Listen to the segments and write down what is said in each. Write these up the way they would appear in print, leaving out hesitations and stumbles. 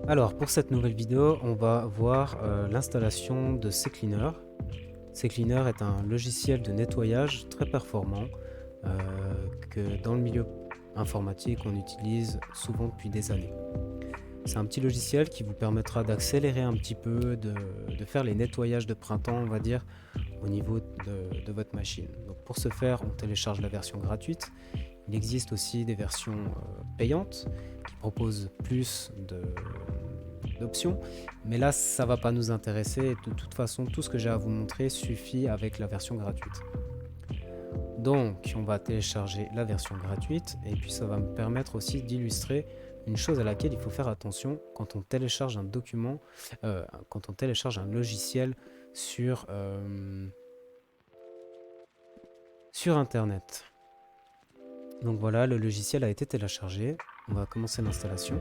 Alors pour cette nouvelle vidéo, on va voir l'installation de CCleaner. CCleaner est un logiciel de nettoyage très performant que dans le milieu informatique on utilise souvent depuis des années. C'est un petit logiciel qui vous permettra d'accélérer un petit peu, de faire les nettoyages de printemps, on va dire, au niveau de votre machine. Donc pour ce faire, on télécharge la version gratuite. Il existe aussi des versions payantes qui proposent plus d'options, mais là ça va pas nous intéresser. De toute façon, tout ce que j'ai à vous montrer suffit avec la version gratuite. Donc on va télécharger la version gratuite et puis ça va me permettre aussi d'illustrer une chose à laquelle il faut faire attention quand on télécharge un document, quand on télécharge un logiciel sur internet. Donc voilà, le logiciel a été téléchargé. On va commencer l'installation.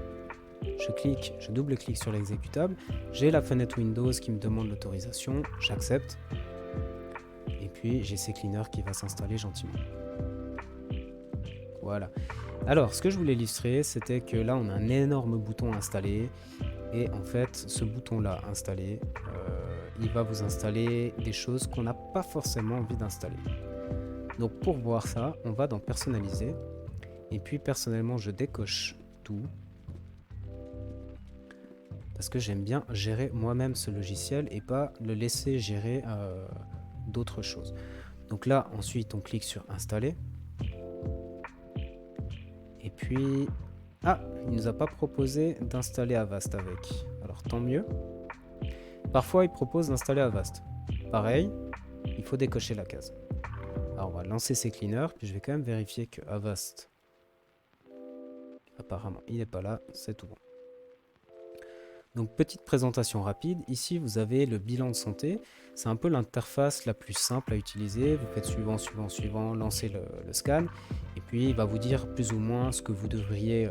Je double-clique sur l'exécutable. J'ai la fenêtre Windows qui me demande l'autorisation. J'accepte. Et puis j'ai CCleaner qui va s'installer gentiment. Voilà. Alors, ce que je voulais illustrer, c'était que là, on a un énorme bouton installé. Et en fait, ce bouton-là installé, il va vous installer des choses qu'on n'a pas forcément envie d'installer. Donc pour voir ça, on va dans personnaliser. Et puis personnellement, je décoche tout. Parce que j'aime bien gérer moi-même ce logiciel et pas le laisser gérer d'autres choses. Donc là, ensuite, on clique sur installer. Et puis, il nous a pas proposé d'installer Avast avec. Alors tant mieux. Parfois, il propose d'installer Avast. Pareil, il faut décocher la case. Alors on va lancer CCleaner, puis je vais quand même vérifier que Avast, apparemment, il n'est pas là, c'est tout bon. Donc petite présentation rapide, ici vous avez le bilan de santé, c'est un peu l'interface la plus simple à utiliser, vous faites suivant, lancez le scan, et puis il va vous dire plus ou moins ce que vous devriez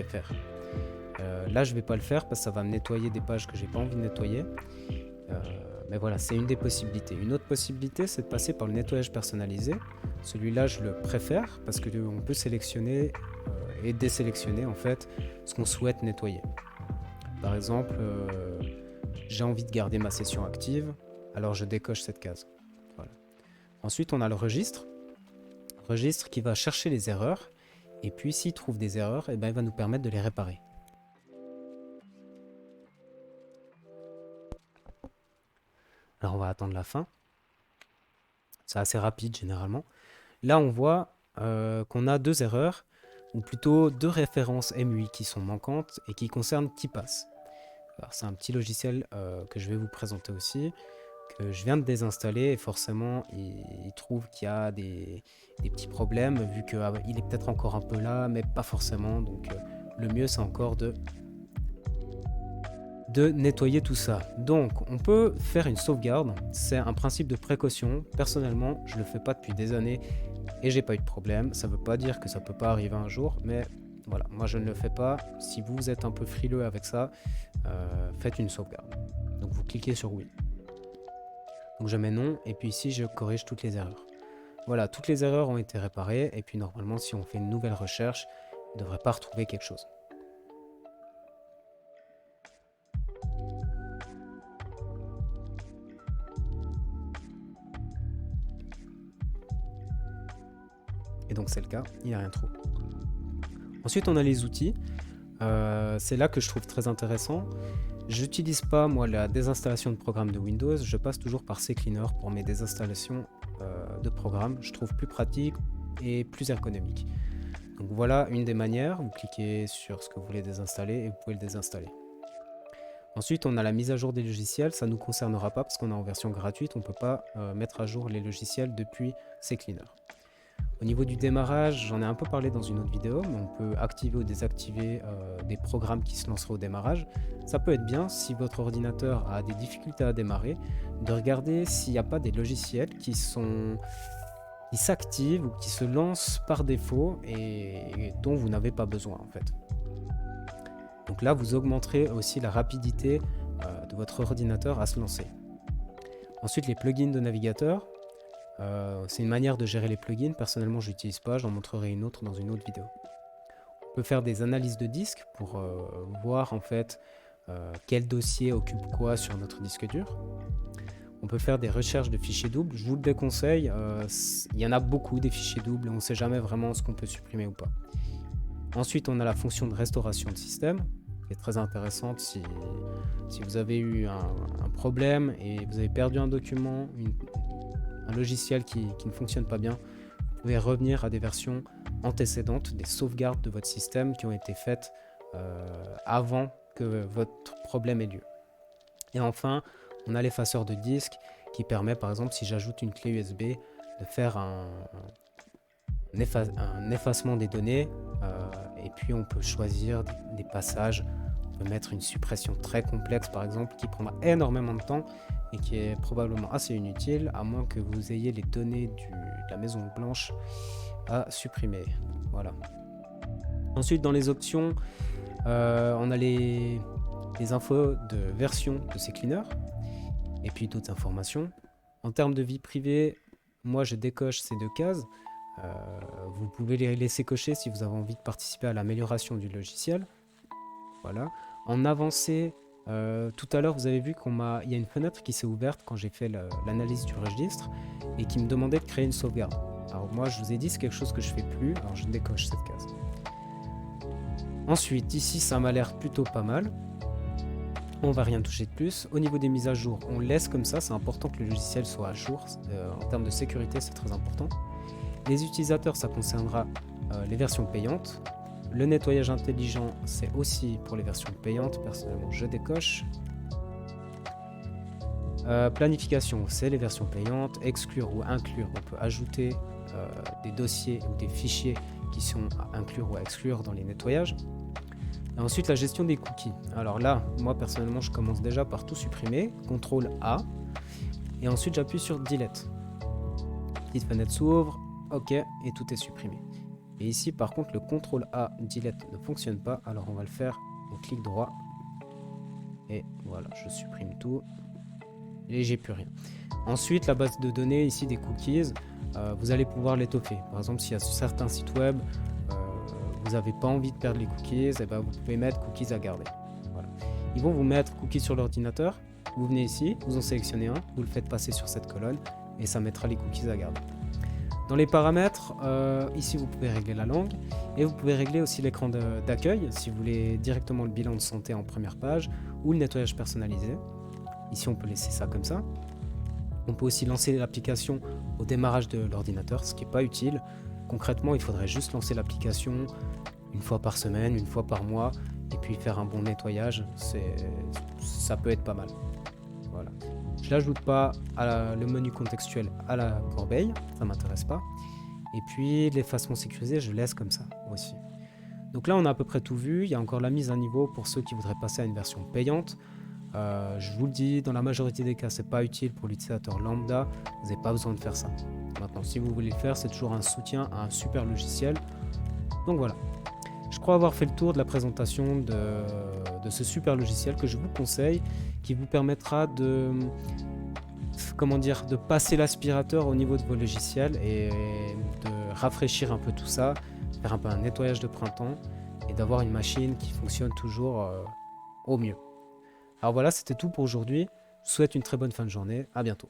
faire. Là je ne vais pas le faire parce que ça va me nettoyer des pages que j'ai pas envie de nettoyer, mais voilà, c'est une des possibilités. Une autre possibilité, c'est de passer par le nettoyage personnalisé, celui-là je le préfère parce qu'on peut sélectionner et désélectionner en fait ce qu'on souhaite nettoyer. Par exemple, j'ai envie de garder ma session active, alors je décoche cette case. Voilà. Ensuite, on a le registre qui va chercher les erreurs, et puis s'il trouve des erreurs, il va nous permettre de les réparer. Alors on va attendre la fin. C'est assez rapide généralement. Là, on voit qu'on a deux erreurs, ou plutôt deux références MUI qui sont manquantes et qui concernent KeePass. Alors c'est un petit logiciel que je vais vous présenter aussi, que je viens de désinstaller, et forcément il trouve qu'il y a des petits problèmes vu qu'il est peut-être encore un peu là mais pas forcément, donc le mieux c'est encore de nettoyer tout ça. Donc on peut faire une sauvegarde, c'est un principe de précaution. Personnellement je le fais pas depuis des années et j'ai pas eu de problème. Ça veut pas dire que ça peut pas arriver un jour, mais voilà, moi je ne le fais pas. Si vous êtes un peu frileux avec ça, faites une sauvegarde. Donc vous cliquez sur oui. Donc je mets non, et puis ici je corrige toutes les erreurs. Voilà, toutes les erreurs ont été réparées, et puis normalement si on fait une nouvelle recherche, on ne devrait pas retrouver quelque chose. Et donc c'est le cas, il n'y a rien trop. Ensuite on a les outils, c'est là que je trouve très intéressant. J'utilise pas moi la désinstallation de programmes de Windows, je passe toujours par CCleaner pour mes désinstallations de programmes. Je trouve plus pratique et plus ergonomique. Donc voilà une des manières, vous cliquez sur ce que vous voulez désinstaller et vous pouvez le désinstaller. Ensuite on a la mise à jour des logiciels, ça ne nous concernera pas parce qu'on est en version gratuite, on ne peut pas mettre à jour les logiciels depuis CCleaner. Au niveau du démarrage, j'en ai un peu parlé dans une autre vidéo, mais on peut activer ou désactiver des programmes qui se lanceraient au démarrage. Ça peut être bien, si votre ordinateur a des difficultés à démarrer, de regarder s'il n'y a pas des logiciels qui s'activent ou qui se lancent par défaut et dont vous n'avez pas besoin en fait. Donc là, vous augmenterez aussi la rapidité de votre ordinateur à se lancer. Ensuite, les plugins de navigateur. C'est une manière de gérer les plugins. Personnellement, je n'utilise pas, j'en montrerai une autre dans une autre vidéo. On On peut faire des analyses de disque pour voir en fait quel dossier occupe quoi sur notre disque dur. On peut faire des recherches de fichiers doubles. Je vous le déconseille, il y en a beaucoup des fichiers doubles et on ne sait jamais vraiment ce qu'on peut supprimer ou pas. Ensuite, on a la fonction de restauration de système, qui est très intéressante si vous avez eu un problème et vous avez perdu un document, un logiciel qui ne fonctionne pas bien. Vous pouvez revenir à des versions antécédentes, des sauvegardes de votre système qui ont été faites avant que votre problème ait lieu. Et enfin, on a l'effaceur de disque qui permet, par exemple, si j'ajoute une clé USB, de faire un effacement des données. Et puis, on peut choisir des passages. On peut mettre une suppression très complexe, par exemple, qui prendra énormément de temps et qui est probablement assez inutile, à moins que vous ayez les données de la Maison Blanche à supprimer. Voilà. Ensuite, dans les options, on a les infos de version de CCleaner et puis d'autres informations. En termes de vie privée, moi je décoche ces 2 cases. Vous pouvez les laisser cocher si vous avez envie de participer à l'amélioration du logiciel. Voilà. En avancée, tout à l'heure vous avez vu il y a une fenêtre qui s'est ouverte quand j'ai fait l'analyse du registre et qui me demandait de créer une sauvegarde. Alors moi je vous ai dit c'est quelque chose que je fais plus, alors je décoche cette case. Ensuite ici ça m'a l'air plutôt pas mal. On va rien toucher de plus. Au niveau des mises à jour, on laisse comme ça, c'est important que le logiciel soit à jour. En termes de sécurité, c'est très important. Les utilisateurs, ça concernera les versions payantes. Le nettoyage intelligent, c'est aussi pour les versions payantes. Personnellement, je décoche. Planification, c'est les versions payantes. Exclure ou inclure, on peut ajouter des dossiers ou des fichiers qui sont à inclure ou à exclure dans les nettoyages. Et ensuite, la gestion des cookies. Alors là, moi personnellement, je commence déjà par tout supprimer. CTRL A. Et ensuite, j'appuie sur Delete. Petite fenêtre s'ouvre. OK. Et tout est supprimé. Et ici, par contre, le CTRL A Delete ne fonctionne pas. Alors, on va le faire au clic droit. Et voilà, je supprime tout. Et j'ai plus rien. Ensuite, la base de données ici des cookies, vous allez pouvoir l'étoffer. Par exemple, s'il y a certains sites web, vous n'avez pas envie de perdre les cookies, et ben vous pouvez mettre cookies à garder. Voilà. Ils vont vous mettre cookies sur l'ordinateur. Vous venez ici, vous en sélectionnez un, vous le faites passer sur cette colonne et ça mettra les cookies à garder. Dans les paramètres, ici vous pouvez régler la langue et vous pouvez régler aussi l'écran d'accueil si vous voulez directement le bilan de santé en première page ou le nettoyage personnalisé. Ici on peut laisser ça comme ça. On peut aussi lancer l'application au démarrage de l'ordinateur, ce qui n'est pas utile. Concrètement, il faudrait juste lancer l'application une fois par semaine, une fois par mois, et puis faire un bon nettoyage. Ça peut être pas mal. Voilà. Je l'ajoute pas le menu contextuel à la corbeille, ça m'intéresse pas. Et puis l'effacement sécurisé, je laisse comme ça aussi. Donc là, on a à peu près tout vu. Il y a encore la mise à niveau pour ceux qui voudraient passer à une version payante. Je vous le dis, dans la majorité des cas, c'est pas utile pour l'utilisateur lambda. Vous n'avez pas besoin de faire ça. Maintenant, si vous voulez le faire, c'est toujours un soutien à un super logiciel. Donc voilà. Je crois avoir fait le tour de la présentation de ce super logiciel que je vous conseille, qui vous permettra de passer l'aspirateur au niveau de vos logiciels et de rafraîchir un peu tout ça, faire un peu un nettoyage de printemps et d'avoir une machine qui fonctionne toujours au mieux. Alors voilà, c'était tout pour aujourd'hui. Je vous souhaite une très bonne fin de journée. À bientôt.